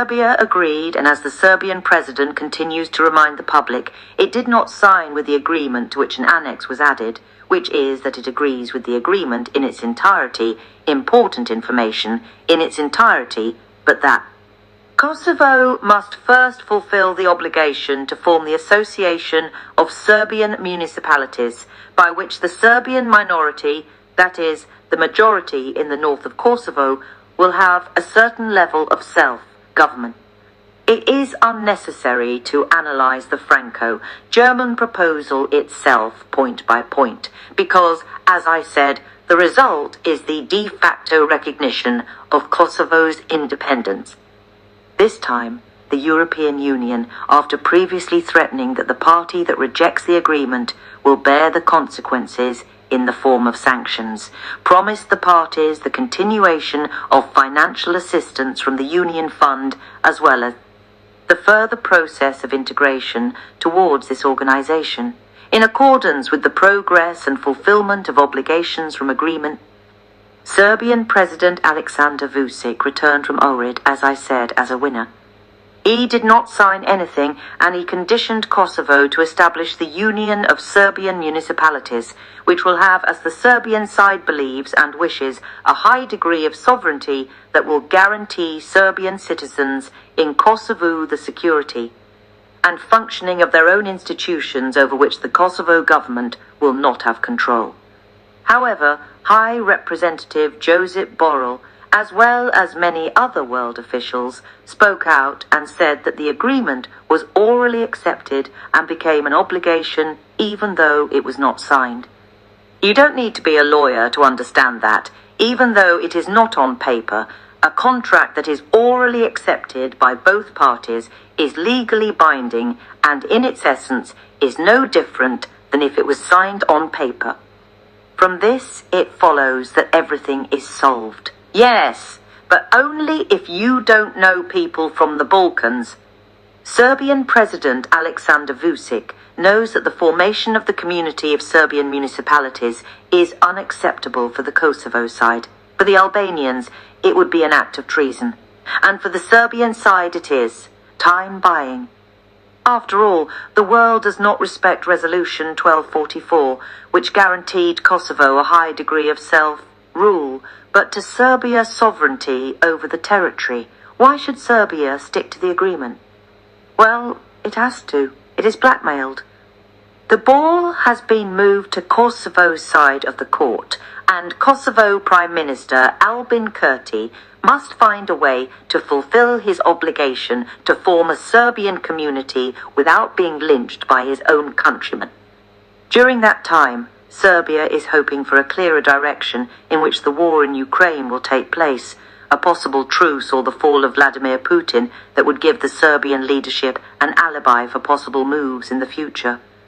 Serbia agreed, and as the Serbian president continues to remind the public, it did not sign with the agreement to which an annex was added, which is that it agrees with the agreement in its entirety, important information in its entirety, but that Kosovo must first fulfill the obligation to form the Association of Serbian Municipalities, by which the Serbian minority, that is, the majority in the north of Kosovo, will have a certain level of self-government. It is unnecessary to analyze the Franco-German proposal itself point by point, because, as I said, the result is the de facto recognition of Kosovo's independence. This time, the European Union, after previously threatening that the party that rejects the agreement will bear the consequences in the form of sanctions, promised the parties the continuation of financial assistance from the Union Fund as well as the further process of integration towards this organization. In accordance with the progress and fulfillment of obligations from agreement, Serbian President Aleksandar Vučić returned from Ohrid, as I said, as a winner. He did not sign anything, and he conditioned Kosovo to establish the Union of Serbian Municipalities, which will have, as the Serbian side believes and wishes, a high degree of sovereignty that will guarantee Serbian citizens in Kosovo the security and functioning of their own institutions over which the Kosovo government will not have control. However, High Representative Josip Borrell, as well as many other world officials, spoke out and said that the agreement was orally accepted and became an obligation even though it was not signed. You don't need to be a lawyer to understand that, even though it is not on paper, a contract that is orally accepted by both parties is legally binding and in its essence is no different than if it was signed on paper. From this, it follows that everything is solved. Yes, but only if you don't know people from the Balkans. Serbian President Aleksandar Vučić knows that the formation of the community of Serbian municipalities is unacceptable for the Kosovo side. For the Albanians, it would be an act of treason. And for the Serbian side it is. Time buying. After all, the world does not respect Resolution 1244, which guaranteed Kosovo a high degree of self-rule, but to Serbia sovereignty over the territory. Why should Serbia stick to the agreement? Well, it has to. It is blackmailed. The ball has been moved to Kosovo's side of the court, and Kosovo Prime Minister Albin Kurti must find a way to fulfill his obligation to form a Serbian community without being lynched by his own countrymen. During that time, Serbia is hoping for a clearer direction in which the war in Ukraine will take place, a possible truce or the fall of Vladimir Putin that would give the Serbian leadership an alibi for possible moves in the future.